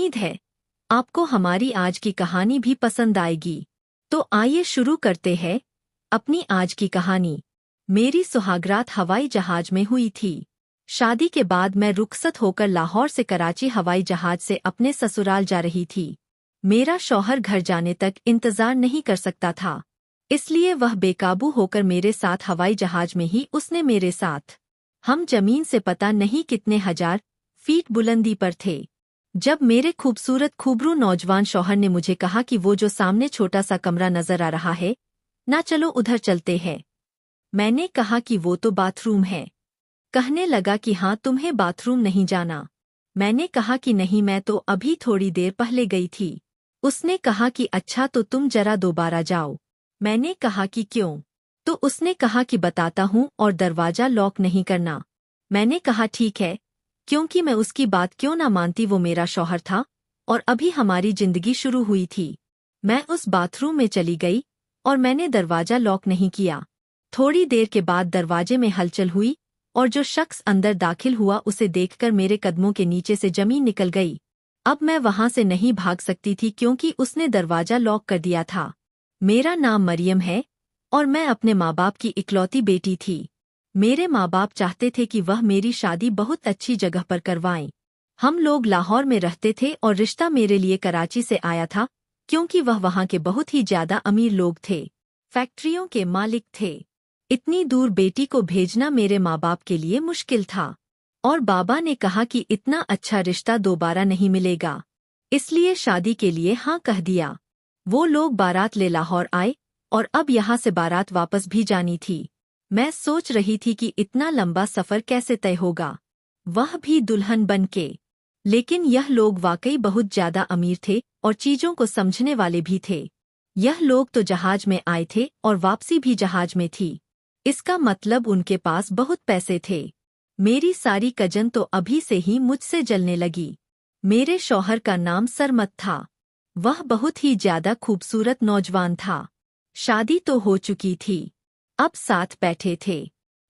उम्मीद है आपको हमारी आज की कहानी भी पसंद आएगी। तो आइए शुरू करते हैं अपनी आज की कहानी। मेरी सुहागरात हवाई जहाज में हुई थी। शादी के बाद मैं रुखसत होकर लाहौर से कराची हवाई जहाज से अपने ससुराल जा रही थी। मेरा शौहर घर जाने तक इंतजार नहीं कर सकता था, इसलिए वह बेकाबू होकर मेरे साथ हवाई जहाज में ही उसने मेरे साथ। हम जमीन से पता नहीं कितने हजार फीट बुलंदी पर थे जब मेरे खूबसूरत खूबरू नौजवान शौहर ने मुझे कहा कि वो जो सामने छोटा सा कमरा नजर आ रहा है ना, चलो उधर चलते हैं। मैंने कहा कि वो तो बाथरूम है। कहने लगा कि हाँ, तुम्हें बाथरूम नहीं जाना। मैंने कहा कि नहीं, मैं तो अभी थोड़ी देर पहले गई थी। उसने कहा कि अच्छा, तो तुम जरा दोबारा जाओ। मैंने कहा कि क्यों? तो उसने कहा कि बताता हूँ, और दरवाजा लॉक नहीं करना। मैंने कहा ठीक है, क्योंकि मैं उसकी बात क्यों ना मानती, वो मेरा शौहर था और अभी हमारी जिंदगी शुरू हुई थी। मैं उस बाथरूम में चली गई और मैंने दरवाजा लॉक नहीं किया। थोड़ी देर के बाद दरवाजे में हलचल हुई और जो शख्स अंदर दाखिल हुआ उसे देखकर मेरे कदमों के नीचे से जमीन निकल गई। अब मैं वहां से नहीं भाग सकती थी क्योंकि उसने दरवाजा लॉक कर दिया था। मेरा नाम मरियम है और मैं अपने माँ बाप की इकलौती बेटी थी। मेरे माँ बाप चाहते थे कि वह मेरी शादी बहुत अच्छी जगह पर करवाएं। हम लोग लाहौर में रहते थे और रिश्ता मेरे लिए कराची से आया था क्योंकि वह वहाँ के बहुत ही ज्यादा अमीर लोग थे, फैक्ट्रियों के मालिक थे। इतनी दूर बेटी को भेजना मेरे माँ बाप के लिए मुश्किल था और बाबा ने कहा कि इतना अच्छा रिश्ता दोबारा नहीं मिलेगा, इसलिए शादी के लिए हाँ कह दिया। वो लोग बारात ले लाहौर आए और अब यहाँ से बारात वापस भी जानी थी। मैं सोच रही थी कि इतना लंबा सफर कैसे तय होगा, वह भी दुल्हन बनके। लेकिन यह लोग वाकई बहुत ज्यादा अमीर थे और चीजों को समझने वाले भी थे। यह लोग तो जहाज में आए थे और वापसी भी जहाज में थी। इसका मतलब उनके पास बहुत पैसे थे। मेरी सारी कजन तो अभी से ही मुझसे जलने लगी। मेरे शौहर का नाम सरमत था। वह बहुत ही ज्यादा खूबसूरत नौजवान था। शादी तो हो चुकी थी, अब साथ बैठे थे।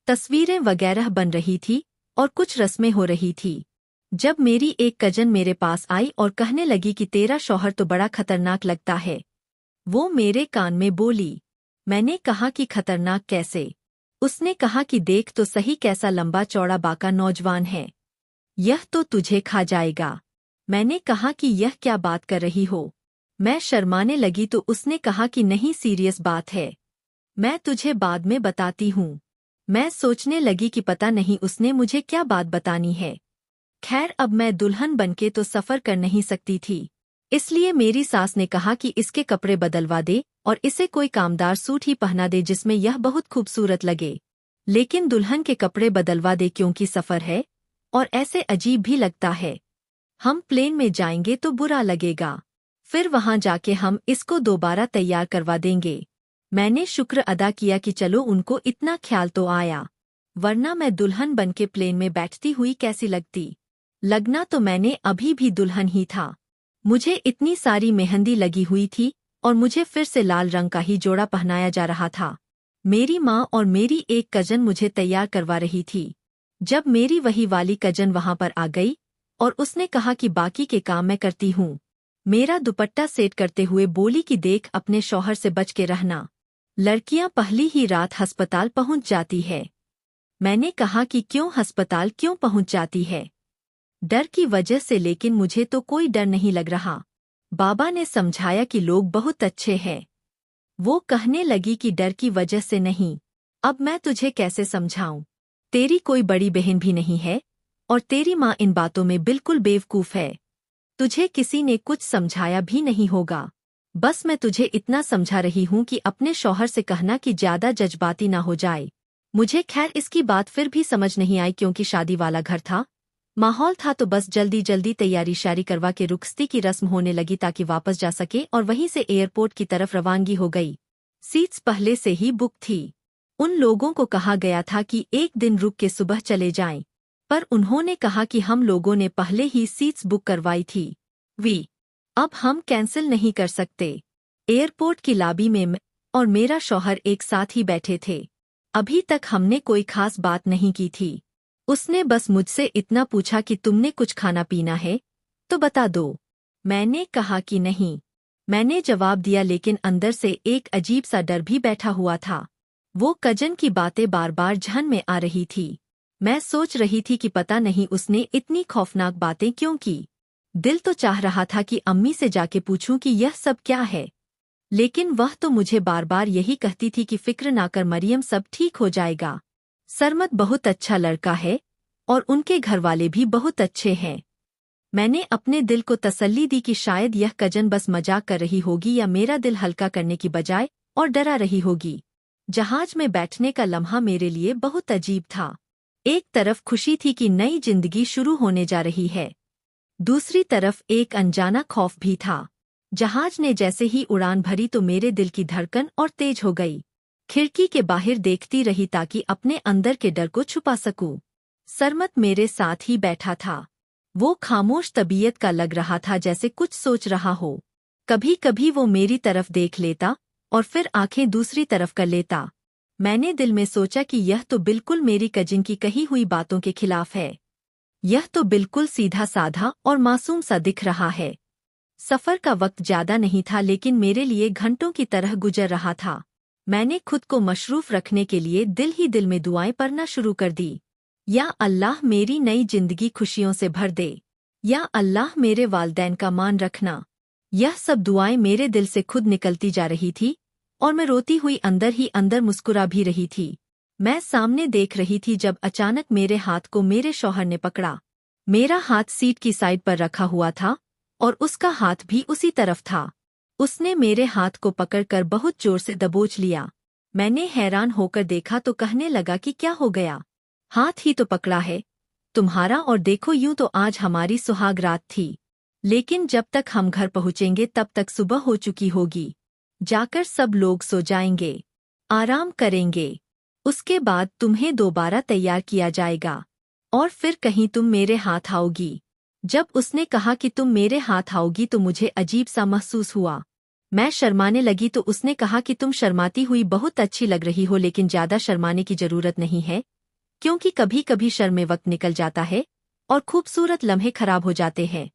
तस्वीरें वगैरह बन रही थी और कुछ रस्में हो रही थी जब मेरी एक कजन मेरे पास आई और कहने लगी कि तेरा शौहर तो बड़ा खतरनाक लगता है। वो मेरे कान में बोली। मैंने कहा कि खतरनाक कैसे? उसने कहा कि देख तो सही, कैसा लंबा चौड़ा बाका नौजवान है, यह तो तुझे खा जाएगा। मैंने कहा कि यह क्या बात कर रही हो? मैं शर्माने लगी तो उसने कहा कि नहीं, सीरियस बात है, मैं तुझे बाद में बताती हूँ। मैं सोचने लगी कि पता नहीं उसने मुझे क्या बात बतानी है। खैर, अब मैं दुल्हन बनके तो सफर कर नहीं सकती थी, इसलिए मेरी सास ने कहा कि इसके कपड़े बदलवा दे और इसे कोई कामदार सूट ही पहना दे जिसमें यह बहुत खूबसूरत लगे। लेकिन दुल्हन के कपड़े बदलवा दे क्योंकि सफर है और ऐसे अजीब भी लगता है। हम प्लेन में जाएंगे तो बुरा लगेगा, फिर वहां जाके हम इसको दोबारा तैयार करवा देंगे। मैंने शुक्र अदा किया कि चलो उनको इतना ख्याल तो आया, वरना मैं दुल्हन बनके प्लेन में बैठती हुई कैसी लगती। लगना तो मैंने अभी भी दुल्हन ही था। मुझे इतनी सारी मेहंदी लगी हुई थी और मुझे फिर से लाल रंग का ही जोड़ा पहनाया जा रहा था। मेरी माँ और मेरी एक कजन मुझे तैयार करवा रही थी। जब मेरी वही वाली कजन वहां पर आ गई और उसने कहा कि बाकी के काम मैं करती हूँ, मेरा दुपट्टा सेट करते हुए बोली कि देख, अपने शौहर से बच के रहना, लड़कियां पहली ही रात अस्पताल पहुंच जाती है। मैंने कहा कि क्यों, अस्पताल क्यों पहुंच जाती है? डर की वजह से। लेकिन मुझे तो कोई डर नहीं लग रहा। बाबा ने समझाया कि लोग बहुत अच्छे हैं। वो कहने लगी कि डर की वजह से नहीं। अब मैं तुझे कैसे समझाऊं? तेरी कोई बड़ी बहन भी नहीं है और तेरी माँ इन बातों में बिल्कुल बेवकूफ है। तुझे किसी ने कुछ समझाया भी नहीं होगा। बस मैं तुझे इतना समझा रही हूँ कि अपने शौहर से कहना कि ज्यादा जज्बाती ना हो जाए। मुझे खैर इसकी बात फिर भी समझ नहीं आई क्योंकि शादी वाला घर था, माहौल था, तो बस जल्दी जल्दी तैयारी शारी करवा के रुखसती की रस्म होने लगी ताकि वापस जा सके और वहीं से एयरपोर्ट की तरफ रवानगी हो गई। सीट्स पहले से ही बुक थी। उन लोगों को कहा गया था कि एक दिन रुक के सुबह चले जाएं, पर उन्होंने कहा कि हम लोगों ने पहले ही सीट्स बुक करवाई थी, अब हम कैंसिल नहीं कर सकते। एयरपोर्ट की लॉबी में मैं और मेरा शौहर एक साथ ही बैठे थे। अभी तक हमने कोई खास बात नहीं की थी। उसने बस मुझसे इतना पूछा कि तुमने कुछ खाना पीना है तो बता दो। मैंने कहा कि नहीं। मैंने जवाब दिया, लेकिन अंदर से एक अजीब सा डर भी बैठा हुआ था। वो कजन की बातें बार बार ध्यान में आ रही थी। मैं सोच रही थी कि पता नहीं उसने इतनी खौफनाक बातें क्यों की। दिल तो चाह रहा था कि अम्मी से जाके पूछूं कि यह सब क्या है, लेकिन वह तो मुझे बार बार यही कहती थी कि फिक्र ना कर मरियम, सब ठीक हो जाएगा। सरमद बहुत अच्छा लड़का है और उनके घरवाले भी बहुत अच्छे हैं। मैंने अपने दिल को तसल्ली दी कि शायद यह कजन बस मजाक कर रही होगी या मेरा दिल हल्का करने की बजाय और डरा रही होगी। जहाज में बैठने का लम्हा मेरे लिए बहुत अजीब था। एक तरफ खुशी थी कि नई जिंदगी शुरू होने जा रही है, दूसरी तरफ एक अनजाना खौफ भी था। जहाज ने जैसे ही उड़ान भरी तो मेरे दिल की धड़कन और तेज हो गई। खिड़की के बाहर देखती रही ताकि अपने अंदर के डर को छुपा सकूं। सरमद मेरे साथ ही बैठा था। वो खामोश तबीयत का लग रहा था, जैसे कुछ सोच रहा हो। कभी कभी वो मेरी तरफ देख लेता और फिर आंखें दूसरी तरफ कर लेता। मैंने दिल में सोचा कि यह तो बिल्कुल मेरी कजिन की कही हुई बातों के खिलाफ है। यह तो बिल्कुल सीधा साधा और मासूम सा दिख रहा है। सफर का वक्त ज्यादा नहीं था, लेकिन मेरे लिए घंटों की तरह गुजर रहा था। मैंने खुद को मशरूफ रखने के लिए दिल ही दिल में दुआएं पढ़ना शुरू कर दी। या अल्लाह मेरी नई जिंदगी खुशियों से भर दे, या अल्लाह मेरे वालदैन का मान रखना। यह सब दुआएं मेरे दिल से खुद निकलती जा रही थी और मैं रोती हुई अंदर ही अंदर मुस्कुरा भी रही थी। मैं सामने देख रही थी जब अचानक मेरे हाथ को मेरे शौहर ने पकड़ा। मेरा हाथ सीट की साइड पर रखा हुआ था और उसका हाथ भी उसी तरफ था। उसने मेरे हाथ को पकड़कर बहुत जोर से दबोच लिया। मैंने हैरान होकर देखा तो कहने लगा कि क्या हो गया, हाथ ही तो पकड़ा है तुम्हारा, और देखो यूं तो आज हमारी सुहाग रात थी, लेकिन जब तक हम घर पहुंचेंगे तब तक सुबह हो चुकी होगी। जाकर सब लोग सो जाएंगे, आराम करेंगे, उसके बाद तुम्हें दोबारा तैयार किया जाएगा और फिर कहीं तुम मेरे हाथ आओगी। जब उसने कहा कि तुम मेरे हाथ आओगी तो मुझे अजीब सा महसूस हुआ। मैं शर्माने लगी तो उसने कहा कि तुम शर्माती हुई बहुत अच्छी लग रही हो, लेकिन ज्यादा शर्माने की जरूरत नहीं है, क्योंकि कभी कभी शर्मे वक्त निकल जाता है और खूबसूरत लम्हे खराब हो जाते हैं।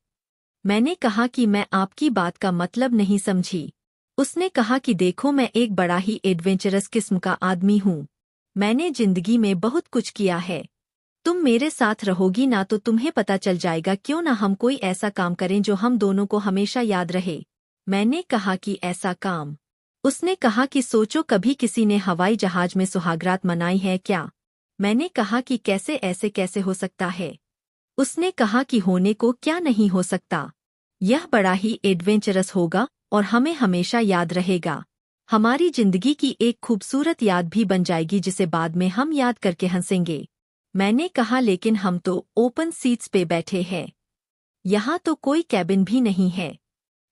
मैंने कहा कि मैं आपकी बात का मतलब नहीं समझी। उसने कहा कि देखो, मैं एक बड़ा ही एडवेंचरस किस्म का आदमी हूँ। मैंने जिंदगी में बहुत कुछ किया है। तुम मेरे साथ रहोगी ना तो तुम्हें पता चल जाएगा, क्यों ना हम कोई ऐसा काम करें जो हम दोनों को हमेशा याद रहे। मैंने कहा कि ऐसा काम? उसने कहा कि सोचो, कभी किसी ने हवाई जहाज में सुहागरात मनाई है क्या? मैंने कहा कि कैसे, ऐसे कैसे हो सकता है? उसने कहा कि होने को क्या नहीं हो सकता। यह बड़ा ही एडवेंचरस होगा और हमें हमेशा याद रहेगा। हमारी जिंदगी की एक खूबसूरत याद भी बन जाएगी जिसे बाद में हम याद करके हंसेंगे। मैंने कहा लेकिन हम तो ओपन सीट्स पे बैठे हैं, यहाँ तो कोई कैबिन भी नहीं है।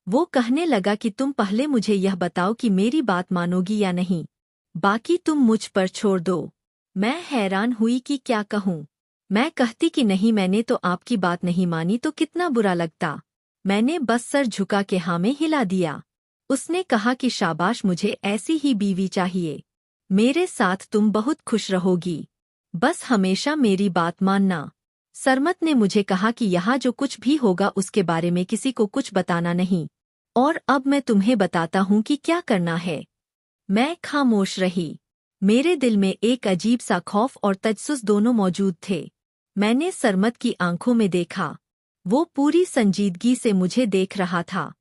वो कहने लगा कि तुम पहले मुझे यह बताओ कि मेरी बात मानोगी या नहीं, बाकी तुम मुझ पर छोड़ दो। मैं हैरान हुई कि क्या कहूँ। मैं कहती कि नहीं, मैंने तो आपकी बात नहीं मानी तो कितना बुरा लगता। मैंने बस सर झुका के हाँ में हिला दिया। उसने कहा कि शाबाश, मुझे ऐसी ही बीवी चाहिए। मेरे साथ तुम बहुत खुश रहोगी, बस हमेशा मेरी बात मानना। सरमद ने मुझे कहा कि यहाँ जो कुछ भी होगा उसके बारे में किसी को कुछ बताना नहीं, और अब मैं तुम्हें बताता हूँ कि क्या करना है। मैं खामोश रही। मेरे दिल में एक अजीब सा खौफ और तजस्सुस दोनों मौजूद थे। मैंने सरमद की आंखों में देखा, वो पूरी संजीदगी से मुझे देख रहा था।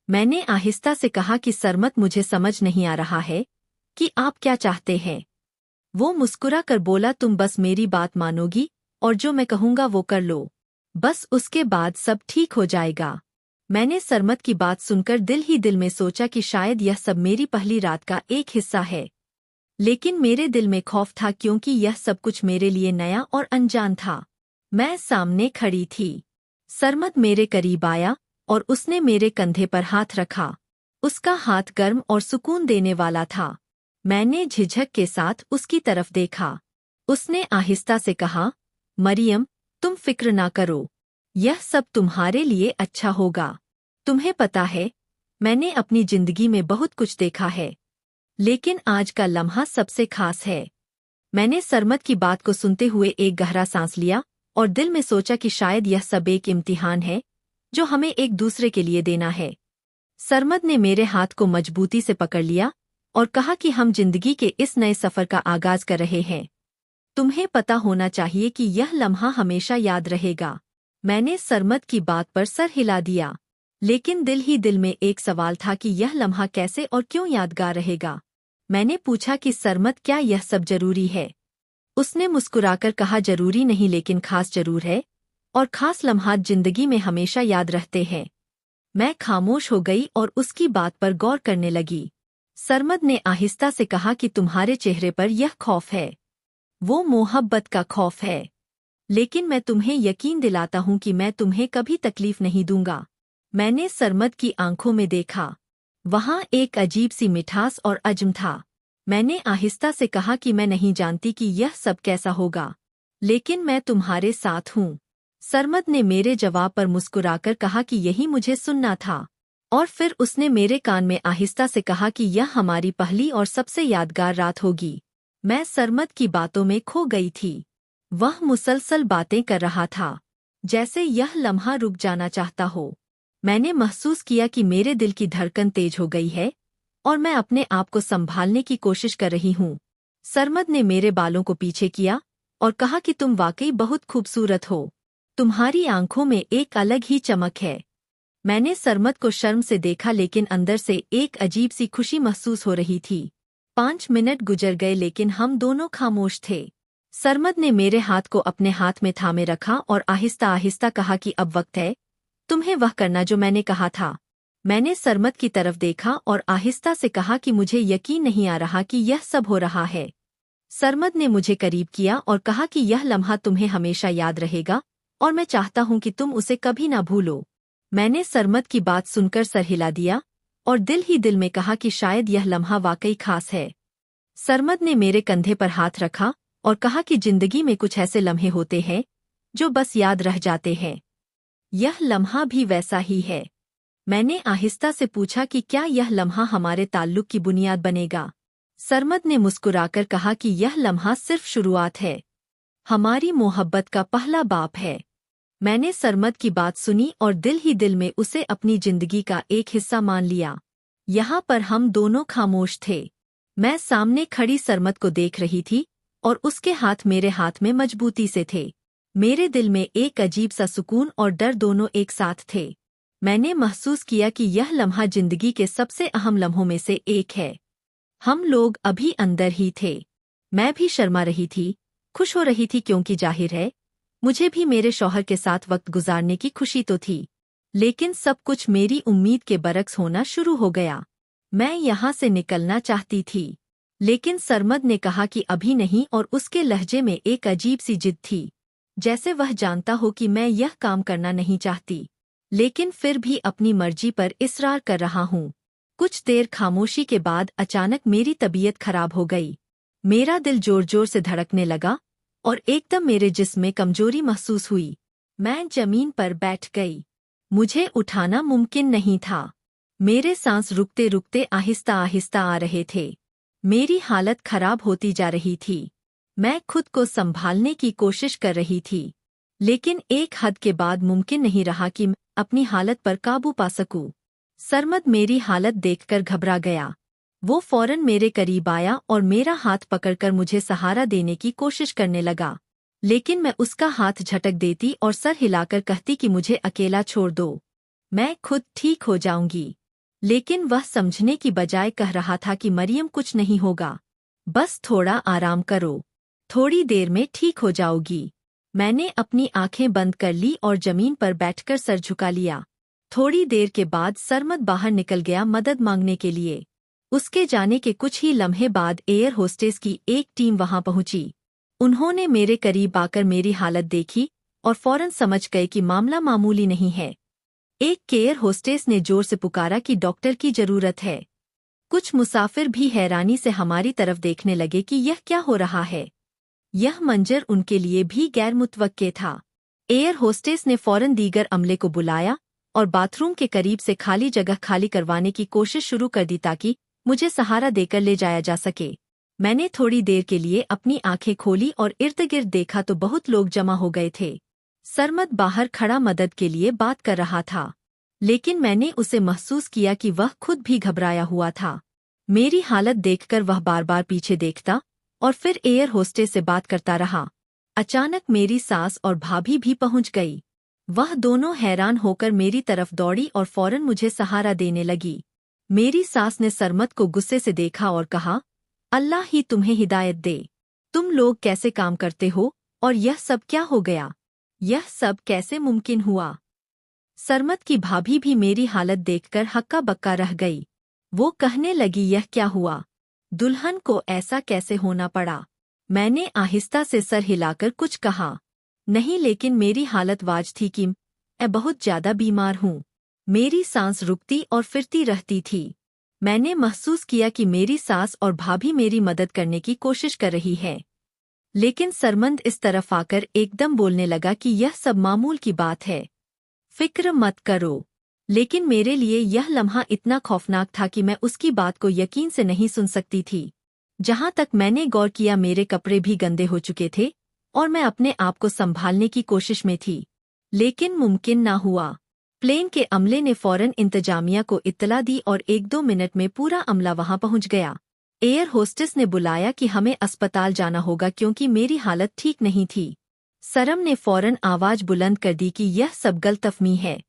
मैंने आहिस्ता से कहा कि सरमद, मुझे समझ नहीं आ रहा है कि आप क्या चाहते हैं। वो मुस्कुरा कर बोला, तुम बस मेरी बात मानोगी और जो मैं कहूँगा वो कर लो, बस उसके बाद सब ठीक हो जाएगा। मैंने सरमद की बात सुनकर दिल ही दिल में सोचा कि शायद यह सब मेरी पहली रात का एक हिस्सा है, लेकिन मेरे दिल में खौफ था क्योंकि यह सब कुछ मेरे लिए नया और अनजान था। मैं सामने खड़ी थी। सरमद मेरे करीब आया और उसने मेरे कंधे पर हाथ रखा। उसका हाथ गर्म और सुकून देने वाला था। मैंने झिझक के साथ उसकी तरफ देखा। उसने आहिस्ता से कहा, मरियम, तुम फिक्र ना करो, यह सब तुम्हारे लिए अच्छा होगा। तुम्हें पता है, मैंने अपनी जिंदगी में बहुत कुछ देखा है, लेकिन आज का लम्हा सबसे खास है। मैंने सरमद की बात को सुनते हुए एक गहरा सांस लिया और दिल में सोचा कि शायद यह सब एक इम्तिहान है जो हमें एक दूसरे के लिए देना है। सरमद ने मेरे हाथ को मजबूती से पकड़ लिया और कहा कि हम जिंदगी के इस नए सफर का आगाज कर रहे हैं। तुम्हें पता होना चाहिए कि यह लम्हा हमेशा याद रहेगा। मैंने सरमद की बात पर सर हिला दिया, लेकिन दिल ही दिल में एक सवाल था कि यह लम्हा कैसे और क्यों यादगार रहेगा। मैंने पूछा कि सरमद, क्या यह सब जरूरी है? उसने मुस्कुराकर कहा, जरूरी नहीं लेकिन खास जरूर है, और खास लम्हात जिंदगी में हमेशा याद रहते हैं। मैं खामोश हो गई और उसकी बात पर गौर करने लगी। सरमद ने आहिस्ता से कहा कि तुम्हारे चेहरे पर यह खौफ है, वो मोहब्बत का खौफ है, लेकिन मैं तुम्हें यकीन दिलाता हूं कि मैं तुम्हें कभी तकलीफ नहीं दूंगा। मैंने सरमद की आंखों में देखा, वहां एक अजीब सी मिठास और अज़्म था। मैंने आहिस्ता से कहा कि मैं नहीं जानती कि यह सब कैसा होगा, लेकिन मैं तुम्हारे साथ हूं। सरमद ने मेरे जवाब पर मुस्कुराकर कहा कि यही मुझे सुनना था, और फिर उसने मेरे कान में आहिस्ता से कहा कि यह हमारी पहली और सबसे यादगार रात होगी। मैं सरमद की बातों में खो गई थी। वह मुसलसल बातें कर रहा था, जैसे यह लम्हा रुक जाना चाहता हो। मैंने महसूस किया कि मेरे दिल की धड़कन तेज हो गई है और मैं अपने आप को संभालने की कोशिश कर रही हूँ। सरमद ने मेरे बालों को पीछे किया और कहा कि तुम वाकई बहुत खूबसूरत हो। तुम्हारी आंखों में एक अलग ही चमक है। मैंने सरमद को शर्म से देखा, लेकिन अंदर से एक अजीब सी खुशी महसूस हो रही थी। 5 मिनट गुजर गए लेकिन हम दोनों खामोश थे। सरमद ने मेरे हाथ को अपने हाथ में थामे रखा और आहिस्ता आहिस्ता कहा कि अब वक्त है तुम्हें वह करना जो मैंने कहा था। मैंने सरमद की तरफ देखा और आहिस्ता से कहा कि मुझे यकीन नहीं आ रहा कि यह सब हो रहा है। सरमद ने मुझे करीब किया और कहा कि यह लम्हा तुम्हें हमेशा याद रहेगा और मैं चाहता हूं कि तुम उसे कभी ना भूलो। मैंने सरमद की बात सुनकर सर हिला दिया और दिल ही दिल में कहा कि शायद यह लम्हा वाकई खास है। सरमद ने मेरे कंधे पर हाथ रखा और कहा कि जिंदगी में कुछ ऐसे लम्हे होते हैं जो बस याद रह जाते हैं। यह लम्हा भी वैसा ही है। मैंने आहिस्ता से पूछा कि क्या यह लम्हा हमारे ताल्लुक की बुनियाद बनेगा? सरमद ने मुस्कुराकर कहा कि यह लम्हा सिर्फ शुरुआत है, हमारी मोहब्बत का पहला बाप है। मैंने सरमद की बात सुनी और दिल ही दिल में उसे अपनी जिंदगी का एक हिस्सा मान लिया। यहाँ पर हम दोनों खामोश थे। मैं सामने खड़ी सरमद को देख रही थी और उसके हाथ मेरे हाथ में मजबूती से थे। मेरे दिल में एक अजीब सा सुकून और डर दोनों एक साथ थे। मैंने महसूस किया कि यह लम्हा जिंदगी के सबसे अहम लम्हों में से एक है। हम लोग अभी अंदर ही थे। मैं भी शर्मा रही थी, खुश हो रही थी क्योंकि जाहिर है मुझे भी मेरे शौहर के साथ वक्त गुजारने की खुशी तो थी, लेकिन सब कुछ मेरी उम्मीद के बरक्स होना शुरू हो गया। मैं यहाँ से निकलना चाहती थी, लेकिन सरमद ने कहा कि अभी नहीं, और उसके लहजे में एक अजीब सी जिद थी, जैसे वह जानता हो कि मैं यह काम करना नहीं चाहती, लेकिन फिर भी अपनी मर्जी पर इसरार कर रहा हूँ। कुछ देर खामोशी के बाद अचानक मेरी तबीयत खराब हो गई। मेरा दिल जोर जोर से धड़कने लगा और एकदम मेरे जिस्म में कमजोरी महसूस हुई। मैं जमीन पर बैठ गई। मुझे उठाना मुमकिन नहीं था। मेरे सांस रुकते रुकते आहिस्ता आहिस्ता आ रहे थे। मेरी हालत खराब होती जा रही थी। मैं खुद को संभालने की कोशिश कर रही थी, लेकिन एक हद के बाद मुमकिन नहीं रहा कि मैं अपनी हालत पर काबू पा सकूं। सरमद मेरी हालत देखकर घबरा गया। वो फौरन मेरे करीब आया और मेरा हाथ पकड़कर मुझे सहारा देने की कोशिश करने लगा, लेकिन मैं उसका हाथ झटक देती और सर हिलाकर कहती कि मुझे अकेला छोड़ दो, मैं खुद ठीक हो जाऊंगी। लेकिन वह समझने की बजाय कह रहा था कि मरियम, कुछ नहीं होगा, बस थोड़ा आराम करो, थोड़ी देर में ठीक हो जाओगी। मैंने अपनी आंखें बंद कर ली और जमीन पर बैठकर सर झुका लिया। थोड़ी देर के बाद सरमद बाहर निकल गया मदद मांगने के लिए। उसके जाने के कुछ ही लम्हे बाद एयर होस्टेस की एक टीम वहां पहुंची। उन्होंने मेरे करीब आकर मेरी हालत देखी और फौरन समझ गए कि मामला मामूली नहीं है। एक एयर होस्टेस ने जोर से पुकारा कि डॉक्टर की जरूरत है। कुछ मुसाफिर भी हैरानी से हमारी तरफ देखने लगे कि यह क्या हो रहा है। यह मंजर उनके लिए भी गैर मुतवक्के था। एयर होस्टेस ने फौरन दीगर अमले को बुलाया और बाथरूम के करीब से खाली जगह खाली करवाने की कोशिश शुरू कर दी ताकि मुझे सहारा देकर ले जाया जा सके। मैंने थोड़ी देर के लिए अपनी आंखें खोली और इर्द गिर्द देखा तो बहुत लोग जमा हो गए थे। सरमद बाहर खड़ा मदद के लिए बात कर रहा था, लेकिन मैंने उसे महसूस किया कि वह खुद भी घबराया हुआ था। मेरी हालत देखकर वह बार बार पीछे देखता और फिर एयर होस्टेस से बात करता रहा। अचानक मेरी सास और भाभी भी पहुंच गई। वह दोनों हैरान होकर मेरी तरफ दौड़ी और फौरन मुझे सहारा देने लगी। मेरी सास ने सरमद को गुस्से से देखा और कहा, अल्लाह ही तुम्हें हिदायत दे। तुम लोग कैसे काम करते हो और यह सब क्या हो गया? यह सब कैसे मुमकिन हुआ? सरमद की भाभी भी मेरी हालत देखकर हक्का बक्का रह गई। वो कहने लगी, यह क्या हुआ? दुल्हन को ऐसा कैसे होना पड़ा? मैंने आहिस्ता से सर हिलाकर कुछ कहा, नहीं, लेकिन मेरी हालत वाज थी कि मैं बहुत ज्यादा बीमार हूँ। मेरी सांस रुकती और फिरती रहती थी। मैंने महसूस किया कि मेरी सास और भाभी मेरी मदद करने की कोशिश कर रही है, लेकिन सरमद इस तरफ आकर एकदम बोलने लगा कि यह सब मामूल की बात है, फिक्र मत करो। लेकिन मेरे लिए यह लम्हा इतना खौफनाक था कि मैं उसकी बात को यकीन से नहीं सुन सकती थी। जहां तक मैंने गौर किया, मेरे कपड़े भी गंदे हो चुके थे और मैं अपने आप को संभालने की कोशिश में थी, लेकिन मुमकिन ना हुआ। प्लेन के अमले ने फौरन इंतजामिया को इत्तला दी और 1-2 मिनट में पूरा अमला वहां पहुंच गया। एयर होस्टेस ने बुलाया कि हमें अस्पताल जाना होगा क्योंकि मेरी हालत ठीक नहीं थी। सरम ने फौरन आवाज बुलंद कर दी कि यह सब गलतफहमी है,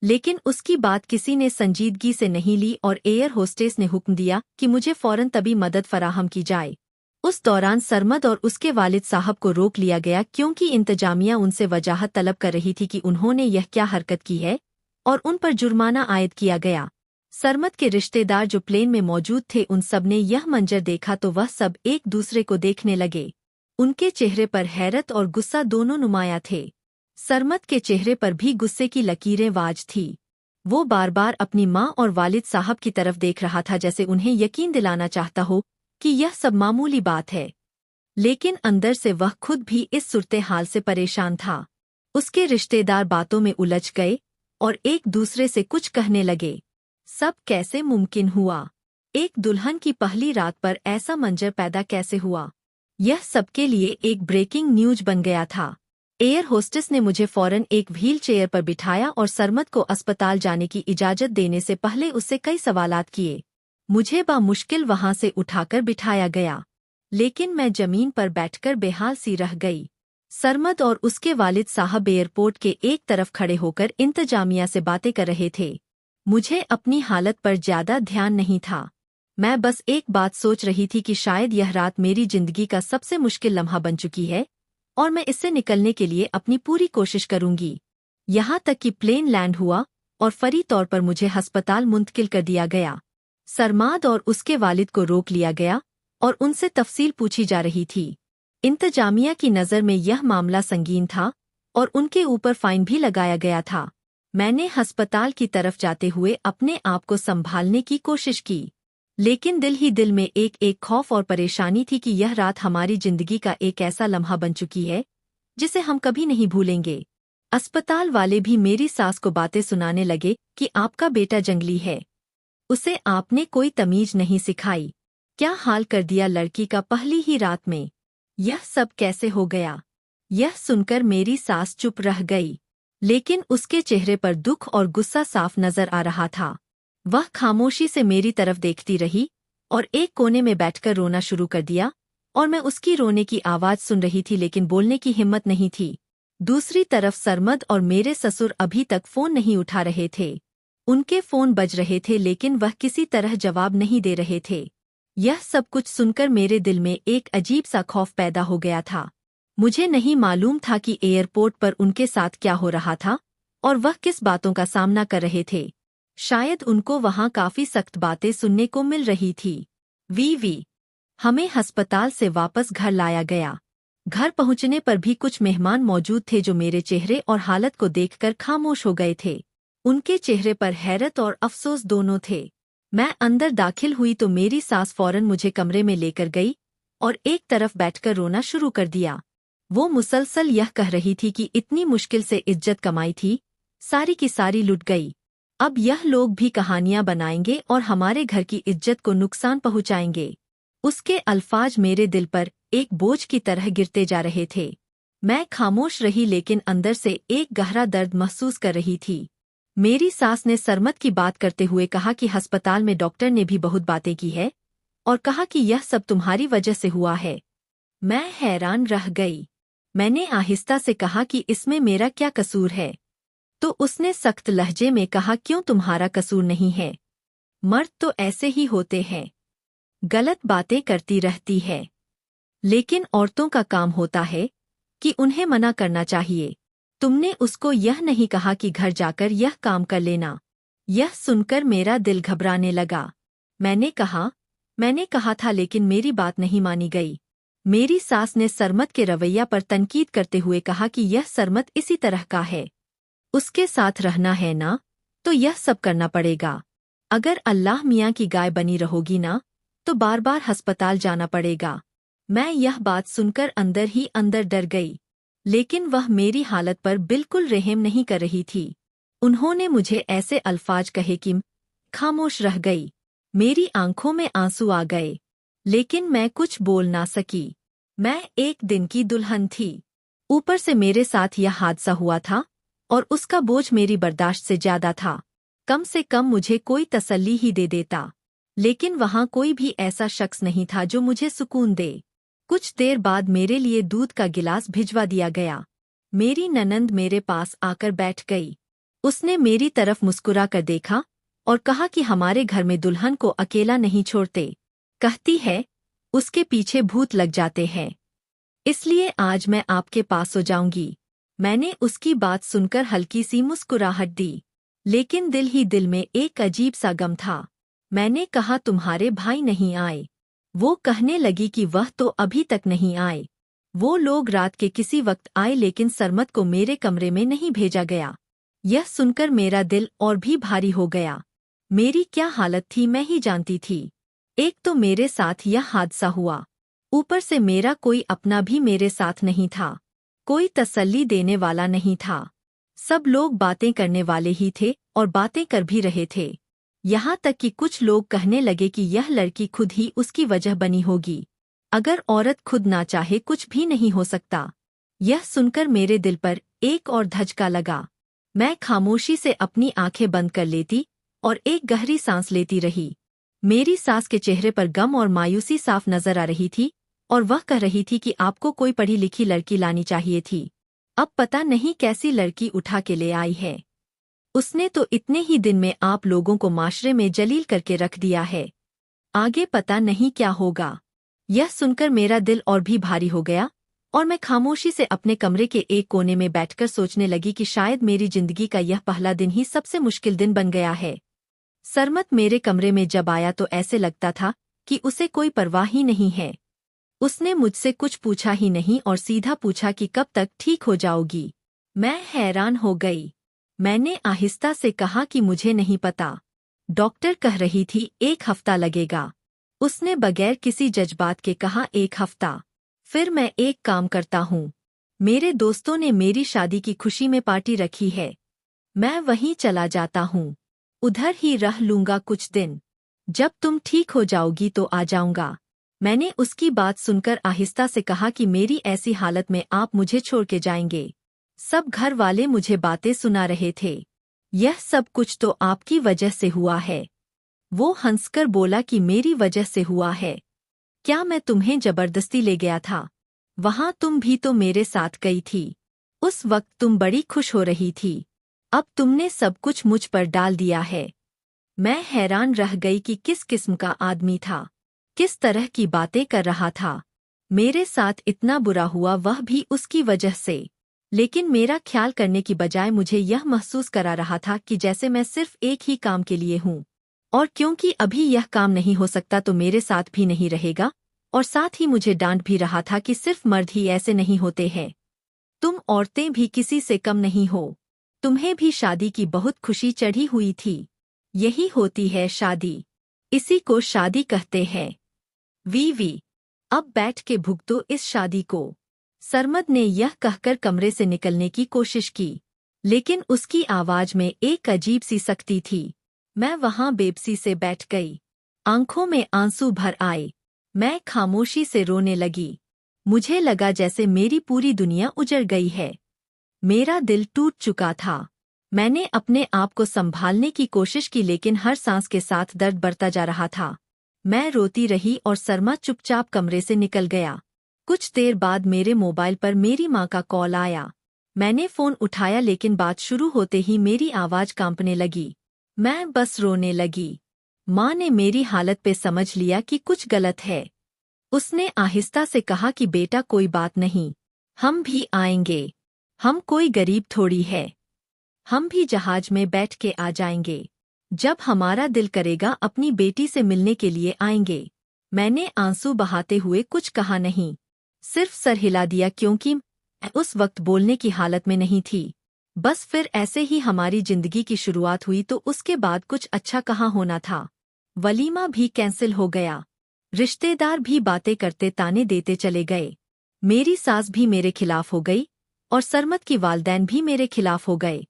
लेकिन उसकी बात किसी ने संजीदगी से नहीं ली और एयर होस्टेस ने हुक्म दिया कि मुझे फौरन तभी मदद फराहम की जाए। उस दौरान सरमद और उसके वालिद साहब को रोक लिया गया क्योंकि इंतजामिया उनसे वजाहत तलब कर रही थी कि उन्होंने यह क्या हरकत की है और उन पर जुर्माना आयद किया गया। सरमद के रिश्तेदार जो प्लेन में मौजूद थे, उन सब ने यह मंजर देखा तो वह सब एक दूसरे को देखने लगे। उनके चेहरे पर हैरत और गुस्सा दोनों नुमाया थे। सरमद के चेहरे पर भी गुस्से की लकीरें वाज थी। वो बार बार अपनी माँ और वालिद साहब की तरफ देख रहा था, जैसे उन्हें यकीन दिलाना चाहता हो कि यह सब मामूली बात है, लेकिन अंदर से वह खुद भी इस सूरत हाल से परेशान था। उसके रिश्तेदार बातों में उलझ गए और एक दूसरे से कुछ कहने लगे। सब कैसे मुमकिन हुआ? एक दुल्हन की पहली रात पर ऐसा मंजर पैदा कैसे हुआ? यह सबके लिए एक ब्रेकिंग न्यूज बन गया था। एयर होस्टेस ने मुझे फौरन एक व्हील चेयर पर बिठाया और सरमद को अस्पताल जाने की इजाजत देने से पहले उससे कई सवालात किए। मुझे बामुश्किल वहां से उठाकर बिठाया गया, लेकिन मैं जमीन पर बैठकर बेहाल सी रह गई। सरमद और उसके वालिद साहब एयरपोर्ट के एक तरफ खड़े होकर इंतजामिया से बातें कर रहे थे। मुझे अपनी हालत पर ज्यादा ध्यान नहीं था। मैं बस एक बात सोच रही थी कि शायद यह रात मेरी जिंदगी का सबसे मुश्किल लम्हा बन चुकी है और मैं इससे निकलने के लिए अपनी पूरी कोशिश करूंगी। यहाँ तक कि प्लेन लैंड हुआ और फौरी तौर पर मुझे अस्पताल मुंतकिल कर दिया गया। सरमद और उसके वालिद को रोक लिया गया और उनसे तफसील पूछी जा रही थी। इंतजामिया की नज़र में यह मामला संगीन था और उनके ऊपर फाइन भी लगाया गया था। मैंने अस्पताल की तरफ जाते हुए अपने आप को संभालने की कोशिश की, लेकिन दिल ही दिल में एक एक खौफ और परेशानी थी कि यह रात हमारी जिंदगी का एक ऐसा लम्हा बन चुकी है जिसे हम कभी नहीं भूलेंगे। अस्पताल वाले भी मेरी सास को बातें सुनाने लगे कि आपका बेटा जंगली है, उसे आपने कोई तमीज नहीं सिखाई, क्या हाल कर दिया लड़की का पहली ही रात में, यह सब कैसे हो गया? यह सुनकर मेरी सास चुप रह गई, लेकिन उसके चेहरे पर दुख और गुस्सा साफ नजर आ रहा था। वह खामोशी से मेरी तरफ देखती रही और एक कोने में बैठकर रोना शुरू कर दिया और मैं उसकी रोने की आवाज सुन रही थी, लेकिन बोलने की हिम्मत नहीं थी। दूसरी तरफ सरमद और मेरे ससुर अभी तक फोन नहीं उठा रहे थे। उनके फोन बज रहे थे, लेकिन वह किसी तरह जवाब नहीं दे रहे थे। यह सब कुछ सुनकर मेरे दिल में एक अजीब सा खौफ पैदा हो गया था। मुझे नहीं मालूम था कि एयरपोर्ट पर उनके साथ क्या हो रहा था और वह किस बातों का सामना कर रहे थे। शायद उनको वहां काफी सख्त बातें सुनने को मिल रही थी। हमें अस्पताल से वापस घर लाया गया। घर पहुंचने पर भी कुछ मेहमान मौजूद थे जो मेरे चेहरे और हालत को देखकर खामोश हो गए थे। उनके चेहरे पर हैरत और अफसोस दोनों थे। मैं अंदर दाखिल हुई तो मेरी सास फौरन मुझे कमरे में लेकर गई और एक तरफ बैठकर रोना शुरू कर दिया। वो मुसलसल यह कह रही थी कि इतनी मुश्किल से इज्जत कमाई थी, सारी की सारी लुट गई। अब यह लोग भी कहानियां बनाएंगे और हमारे घर की इज्जत को नुकसान पहुंचाएंगे। उसके अल्फाज मेरे दिल पर एक बोझ की तरह गिरते जा रहे थे। मैं खामोश रही लेकिन अंदर से एक गहरा दर्द महसूस कर रही थी। मेरी सास ने सरमत की बात करते हुए कहा कि अस्पताल में डॉक्टर ने भी बहुत बातें की है और कहा कि यह सब तुम्हारी वजह से हुआ है। मैं हैरान रह गई। मैंने आहिस्ता से कहा कि इसमें मेरा क्या कसूर है? तो उसने सख्त लहजे में कहा, क्यों तुम्हारा कसूर नहीं है? मर्द तो ऐसे ही होते हैं, गलत बातें करती रहती है। लेकिन औरतों का काम होता है कि उन्हें मना करना चाहिए। तुमने उसको यह नहीं कहा कि घर जाकर यह काम कर लेना। यह सुनकर मेरा दिल घबराने लगा। मैंने कहा था लेकिन मेरी बात नहीं मानी गई। मेरी सास ने सरमत के रवैया पर तनकीद करते हुए कहा कि यह सरमत इसी तरह का है, उसके साथ रहना है ना, तो यह सब करना पड़ेगा। अगर अल्लाह मियाँ की गाय बनी रहोगी ना, तो बार बार अस्पताल जाना पड़ेगा। मैं यह बात सुनकर अंदर ही अंदर डर गई, लेकिन वह मेरी हालत पर बिल्कुल रहम नहीं कर रही थी। उन्होंने मुझे ऐसे अल्फाज कहे कि खामोश रह गई। मेरी आंखों में आंसू आ गए, लेकिन मैं कुछ बोल ना सकी। मैं एक दिन की दुल्हन थी, ऊपर से मेरे साथ यह हादसा हुआ था और उसका बोझ मेरी बर्दाश्त से ज्यादा था। कम से कम मुझे कोई तसल्ली ही दे देता, लेकिन वहाँ कोई भी ऐसा शख्स नहीं था जो मुझे सुकून दे। कुछ देर बाद मेरे लिए दूध का गिलास भिजवा दिया गया। मेरी ननंद मेरे पास आकर बैठ गई। उसने मेरी तरफ मुस्कुरा कर देखा और कहा कि हमारे घर में दुल्हन को अकेला नहीं छोड़ते। कहती है, उसके पीछे भूत लग जाते हैं, इसलिए आज मैं आपके पास हो जाऊंगी। मैंने उसकी बात सुनकर हल्की सी मुस्कुराहट दी, लेकिन दिल ही दिल में एक अजीब सा गम था। मैंने कहा, तुम्हारे भाई नहीं आए? वो कहने लगी कि वह तो अभी तक नहीं आए। वो लोग रात के किसी वक्त आए लेकिन सरमत को मेरे कमरे में नहीं भेजा गया। यह सुनकर मेरा दिल और भी भारी हो गया। मेरी क्या हालत थी मैं ही जानती थी। एक तो मेरे साथ यह हादसा हुआ, ऊपर से मेरा कोई अपना भी मेरे साथ नहीं था। कोई तसल्ली देने वाला नहीं था। सब लोग बातें करने वाले ही थे और बातें कर भी रहे थे। यहाँ तक कि कुछ लोग कहने लगे कि यह लड़की खुद ही उसकी वजह बनी होगी। अगर औरत खुद ना चाहे कुछ भी नहीं हो सकता। यह सुनकर मेरे दिल पर एक और धचका लगा। मैं खामोशी से अपनी आंखें बंद कर लेती और एक गहरी सांस लेती रही। मेरी सास के चेहरे पर गम और मायूसी साफ नजर आ रही थी और वह कह रही थी कि आपको कोई पढ़ी लिखी लड़की लानी चाहिए थी। अब पता नहीं कैसी लड़की उठा के ले आई है। उसने तो इतने ही दिन में आप लोगों को माशरे में जलील करके रख दिया है। आगे पता नहीं क्या होगा। यह सुनकर मेरा दिल और भी भारी हो गया और मैं खामोशी से अपने कमरे के एक कोने में बैठकर सोचने लगी कि शायद मेरी जिंदगी का यह पहला दिन ही सबसे मुश्किल दिन बन गया है। सरमत मेरे कमरे में जब आया तो ऐसे लगता था कि उसे कोई परवाह ही नहीं है। उसने मुझसे कुछ पूछा ही नहीं और सीधा पूछा कि कब तक ठीक हो जाओगी। मैं हैरान हो गई। मैंने आहिस्ता से कहा कि मुझे नहीं पता। डॉक्टर कह रही थी 1 हफ्ता लगेगा। उसने बगैर किसी जज्बात के कहा 1 हफ्ता। फिर मैं एक काम करता हूँ, मेरे दोस्तों ने मेरी शादी की खुशी में पार्टी रखी है, मैं वहीं चला जाता हूँ। उधर ही रह लूंगा कुछ दिन। जब तुम ठीक हो जाओगी तो आ जाऊंगा। मैंने उसकी बात सुनकर आहिस्ता से कहा कि मेरी ऐसी हालत में आप मुझे छोड़ के जाएंगे? सब घर वाले मुझे बातें सुना रहे थे। यह सब कुछ तो आपकी वजह से हुआ है। वो हंसकर बोला कि मेरी वजह से हुआ है? क्या मैं तुम्हें जबरदस्ती ले गया था? वहां तुम भी तो मेरे साथ गई थी। उस वक्त तुम बड़ी खुश हो रही थी। अब तुमने सब कुछ मुझ पर डाल दिया है। मैं हैरान रह गई कि किस किस्म का आदमी था, किस तरह की बातें कर रहा था। मेरे साथ इतना बुरा हुआ वह भी उसकी वजह से। लेकिन मेरा ख्याल करने की बजाय मुझे यह महसूस करा रहा था कि जैसे मैं सिर्फ एक ही काम के लिए हूँ, और क्योंकि अभी यह काम नहीं हो सकता तो मेरे साथ भी नहीं रहेगा। और साथ ही मुझे डांट भी रहा था कि सिर्फ मर्द ही ऐसे नहीं होते हैं, तुम औरतें भी किसी से कम नहीं हो। तुम्हें भी शादी की बहुत खुशी चढ़ी हुई थी। यही होती है शादी, इसी को शादी कहते हैं। वी अब बैठ के भुगतो इस शादी को। सरमद ने यह कहकर कमरे से निकलने की कोशिश की, लेकिन उसकी आवाज में एक अजीब सी सख्ती थी। मैं वहां बेबसी से बैठ गई। आंखों में आंसू भर आए। मैं खामोशी से रोने लगी। मुझे लगा जैसे मेरी पूरी दुनिया उजड़ गई है। मेरा दिल टूट चुका था। मैंने अपने आप को संभालने की कोशिश की, लेकिन हर सांस के साथ दर्द बढ़ता जा रहा था। मैं रोती रही और सरमा चुपचाप कमरे से निकल गया। कुछ देर बाद मेरे मोबाइल पर मेरी माँ का कॉल आया। मैंने फ़ोन उठाया, लेकिन बात शुरू होते ही मेरी आवाज़ कांपने लगी। मैं बस रोने लगी। माँ ने मेरी हालत पे समझ लिया कि कुछ गलत है। उसने आहिस्ता से कहा कि बेटा, कोई बात नहीं, हम भी आएंगे। हम कोई गरीब थोड़ी है। हम भी जहाज में बैठ के आ जाएंगे। जब हमारा दिल करेगा अपनी बेटी से मिलने के लिए आएंगे। मैंने आंसू बहाते हुए कुछ कहा नहीं, सिर्फ सर हिला दिया, क्योंकि मैं उस वक्त बोलने की हालत में नहीं थी। बस फिर ऐसे ही हमारी जिंदगी की शुरुआत हुई, तो उसके बाद कुछ अच्छा कहाँ होना था। वलीमा भी कैंसिल हो गया। रिश्तेदार भी बातें करते ताने देते चले गए। मेरी सास भी मेरे खिलाफ हो गई और सरमत की वालदैन भी मेरे खिलाफ हो गए,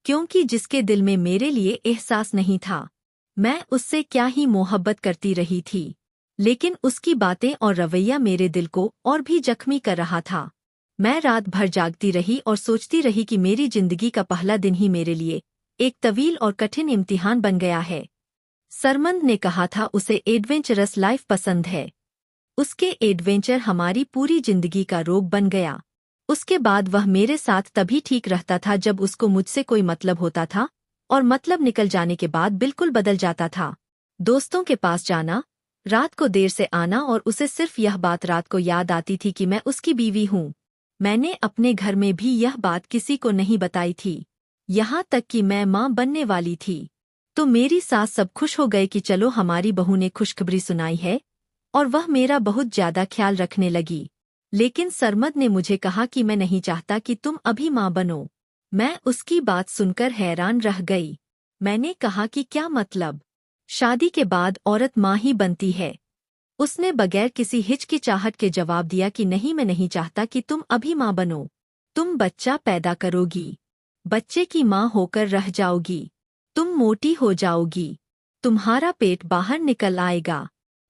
क्योंकि जिसके दिल में मेरे लिए एहसास नहीं था। मैं उससे क्या ही मोहब्बत करती रही थी, लेकिन उसकी बातें और रवैया मेरे दिल को और भी जख्मी कर रहा था। मैं रात भर जागती रही और सोचती रही कि मेरी जिंदगी का पहला दिन ही मेरे लिए एक तवील और कठिन इम्तिहान बन गया है। सरमंद ने कहा था उसे एडवेंचरस लाइफ पसंद है। उसके एडवेंचर हमारी पूरी जिंदगी का रोग बन गया। उसके बाद वह मेरे साथ तभी ठीक रहता था जब उसको मुझसे कोई मतलब होता था, और मतलब निकल जाने के बाद बिल्कुल बदल जाता था। दोस्तों के पास जाना, रात को देर से आना, और उसे सिर्फ यह बात रात को याद आती थी कि मैं उसकी बीवी हूँ। मैंने अपने घर में भी यह बात किसी को नहीं बताई थी, यहाँ तक कि मैं माँ बनने वाली थी। तो मेरी सास सब खुश हो गए कि चलो हमारी बहू ने खुशखबरी सुनाई है, और वह मेरा बहुत ज्यादा ख्याल रखने लगी। लेकिन सरमद ने मुझे कहा कि मैं नहीं चाहता कि तुम अभी माँ बनो। मैं उसकी बात सुनकर हैरान रह गई। मैंने कहा कि क्या मतलब? शादी के बाद औरत माँ ही बनती है। उसने बगैर किसी हिचकिचाहट के जवाब दिया कि नहीं, मैं नहीं चाहता कि तुम अभी माँ बनो। तुम बच्चा पैदा करोगी, बच्चे की माँ होकर रह जाओगी, तुम मोटी हो जाओगी, तुम्हारा पेट बाहर निकल आएगा,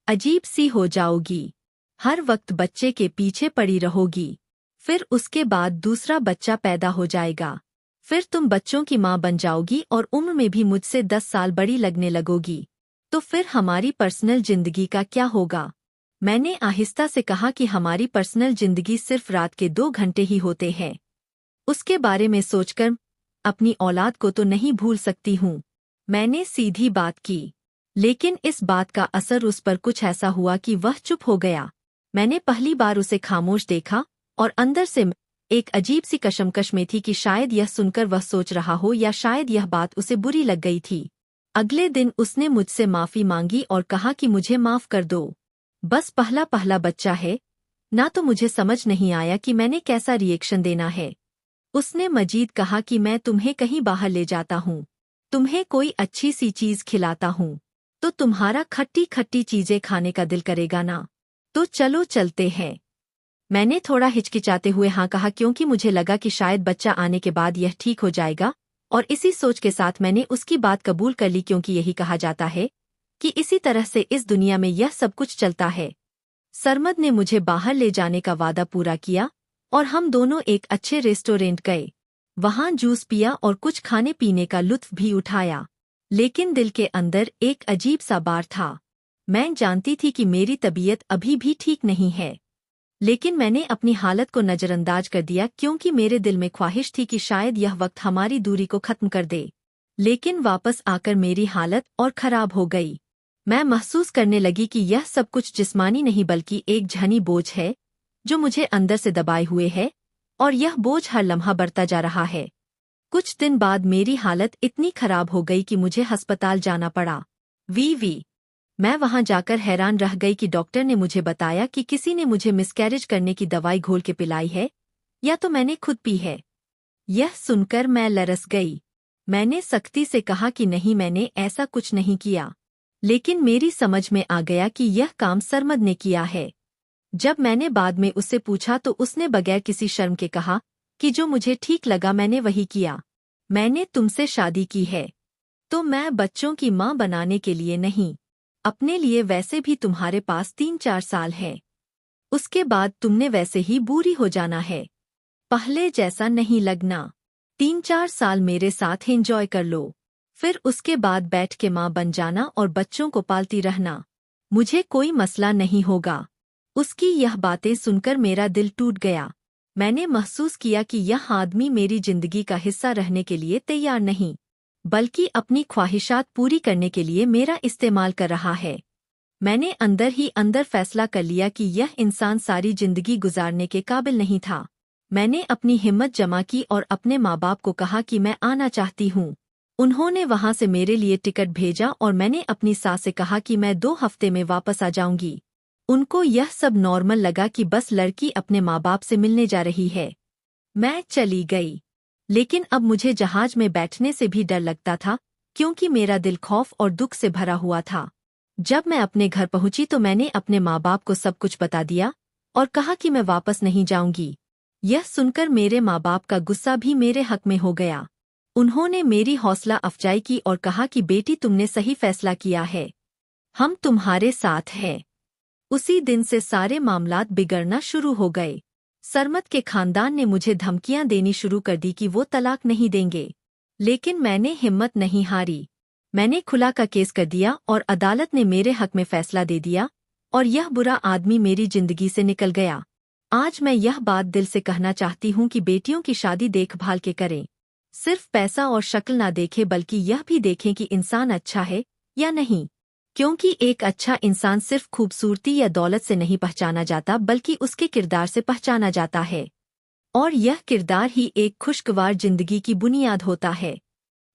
अजीब सी हो जाओगी, हर वक्त बच्चे के पीछे पड़ी रहोगी। फिर उसके बाद दूसरा बच्चा पैदा हो जाएगा। फिर तुम बच्चों की माँ बन जाओगी और उम्र में भी मुझसे 10 साल बड़ी लगने लगोगी। तो फिर हमारी पर्सनल जिंदगी का क्या होगा? मैंने आहिस्ता से कहा कि हमारी पर्सनल जिंदगी सिर्फ रात के 2 घंटे ही होते हैं। उसके बारे में सोचकर अपनी औलाद को तो नहीं भूल सकती हूँ। मैंने सीधी बात की, लेकिन इस बात का असर उस पर कुछ ऐसा हुआ कि वह चुप हो गया। मैंने पहली बार उसे खामोश देखा, और अंदर से एक अजीब सी कशमकश में थी कि शायद यह सुनकर वह सोच रहा हो, या शायद यह बात उसे बुरी लग गई थी। अगले दिन उसने मुझसे माफ़ी मांगी और कहा कि मुझे माफ़ कर दो। बस पहला पहला बच्चा है ना, तो मुझे समझ नहीं आया कि मैंने कैसा रिएक्शन देना है। उसने मजीद कहा कि मैं तुम्हें कहीं बाहर ले जाता हूँ, तुम्हें कोई अच्छी सी चीज़ खिलाता हूँ, तो तुम्हारा खट्टी खट्टी चीज़ें खाने का दिल करेगा ना? तो चलो चलते हैं। मैंने थोड़ा हिचकिचाते हुए हाँ कहा, क्योंकि मुझे लगा कि शायद बच्चा आने के बाद यह ठीक हो जाएगा, और इसी सोच के साथ मैंने उसकी बात कबूल कर ली, क्योंकि यही कहा जाता है कि इसी तरह से इस दुनिया में यह सब कुछ चलता है। सरमद ने मुझे बाहर ले जाने का वादा पूरा किया, और हम दोनों एक अच्छे रेस्टोरेंट गए। वहाँ जूस पिया और कुछ खाने पीने का लुत्फ भी उठाया। लेकिन दिल के अंदर एक अजीब सा बार था। मैं जानती थी कि मेरी तबीयत अभी भी ठीक नहीं है, लेकिन मैंने अपनी हालत को नज़रअंदाज कर दिया, क्योंकि मेरे दिल में ख्वाहिश थी कि शायद यह वक्त हमारी दूरी को खत्म कर दे। लेकिन वापस आकर मेरी हालत और खराब हो गई। मैं महसूस करने लगी कि यह सब कुछ जिस्मानी नहीं बल्कि एक झनी बोझ है जो मुझे अंदर से दबाए हुए है, और यह बोझ हर लम्हा बढ़ता जा रहा है। कुछ दिन बाद मेरी हालत इतनी खराब हो गई कि मुझे अस्पताल जाना पड़ा। मैं वहां जाकर हैरान रह गई कि डॉक्टर ने मुझे बताया कि किसी ने मुझे मिसकैरेज करने की दवाई घोल के पिलाई है, या तो मैंने खुद पी है। यह सुनकर मैं लरस गई। मैंने सख्ती से कहा कि नहीं, मैंने ऐसा कुछ नहीं किया। लेकिन मेरी समझ में आ गया कि यह काम सरमद ने किया है। जब मैंने बाद में उससे पूछा तो उसने बगैर किसी शर्म के कहा कि जो मुझे ठीक लगा मैंने वही किया। मैंने तुमसे शादी की है तो मैं बच्चों की माँ बनाने के लिए नहीं, अपने लिए। वैसे भी तुम्हारे पास 3-4 साल है। उसके बाद तुमने वैसे ही बूढ़ी हो जाना है, पहले जैसा नहीं लगना। 3-4 साल मेरे साथ एंजॉय कर लो, फिर उसके बाद बैठ के माँ बन जाना और बच्चों को पालती रहना, मुझे कोई मसला नहीं होगा। उसकी यह बातें सुनकर मेरा दिल टूट गया। मैंने महसूस किया कि यह आदमी मेरी जिंदगी का हिस्सा रहने के लिए तैयार नहीं, बल्कि अपनी ख्वाहिशात पूरी करने के लिए मेरा इस्तेमाल कर रहा है। मैंने अंदर ही अंदर फैसला कर लिया कि यह इंसान सारी जिंदगी गुजारने के काबिल नहीं था। मैंने अपनी हिम्मत जमा की और अपने माँ बाप को कहा कि मैं आना चाहती हूँ। उन्होंने वहाँ से मेरे लिए टिकट भेजा और मैंने अपनी सास से कहा कि मैं 2 हफ्ते में वापस आ जाऊंगी। उनको यह सब नॉर्मल लगा कि बस लड़की अपने माँ बाप से मिलने जा रही है। मैं चली गई, लेकिन अब मुझे जहाज में बैठने से भी डर लगता था, क्योंकि मेरा दिल खौफ और दुख से भरा हुआ था। जब मैं अपने घर पहुंची तो मैंने अपने माँ बाप को सब कुछ बता दिया और कहा कि मैं वापस नहीं जाऊंगी। यह सुनकर मेरे माँ बाप का गुस्सा भी मेरे हक में हो गया। उन्होंने मेरी हौसला अफजाई की और कहा कि बेटी, तुमने सही फैसला किया है, हम तुम्हारे साथ हैं। उसी दिन से सारे मामलात बिगड़ना शुरू हो गए। सरमत के खानदान ने मुझे धमकियां देनी शुरू कर दी कि वो तलाक नहीं देंगे, लेकिन मैंने हिम्मत नहीं हारी। मैंने खुला का केस कर दिया और अदालत ने मेरे हक में फैसला दे दिया और यह बुरा आदमी मेरी जिंदगी से निकल गया। आज मैं यह बात दिल से कहना चाहती हूँ कि बेटियों की शादी देखभाल के करें, सिर्फ पैसा और शक्ल ना देखें, बल्कि यह भी देखें कि इंसान अच्छा है या नहीं, क्योंकि एक अच्छा इंसान सिर्फ खूबसूरती या दौलत से नहीं पहचाना जाता, बल्कि उसके किरदार से पहचाना जाता है, और यह किरदार ही एक खुशगवार जिंदगी की बुनियाद होता है।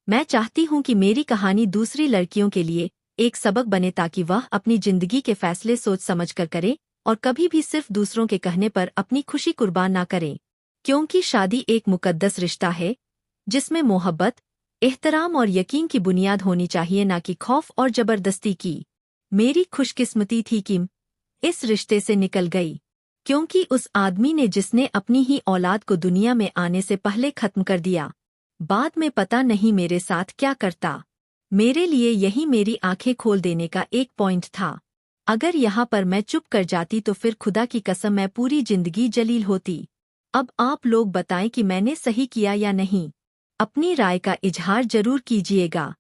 मैं चाहती हूँ कि मेरी कहानी दूसरी लड़कियों के लिए एक सबक बने, ताकि वह अपनी जिंदगी के फैसले सोच समझ कर करें और कभी भी सिर्फ दूसरों के कहने पर अपनी खुशी कुर्बान ना करें, क्योंकि शादी एक मुकद्दस रिश्ता है जिसमें मोहब्बत, एहतराम और यकीन की बुनियाद होनी चाहिए, ना कि खौफ और जबरदस्ती की। मेरी खुशकिस्मती थी कि इस रिश्ते से निकल गई, क्योंकि उस आदमी ने जिसने अपनी ही औलाद को दुनिया में आने से पहले खत्म कर दिया, बाद में पता नहीं मेरे साथ क्या करता। मेरे लिए यही मेरी आंखें खोल देने का एक पॉइंट था। अगर यहाँ पर मैं चुप कर जाती तो फिर खुदा की कसम मैं पूरी जिंदगी जलील होती। अब आप लोग बताएं कि मैंने सही किया या नहीं। अपनी राय का इजहार जरूर कीजिएगा।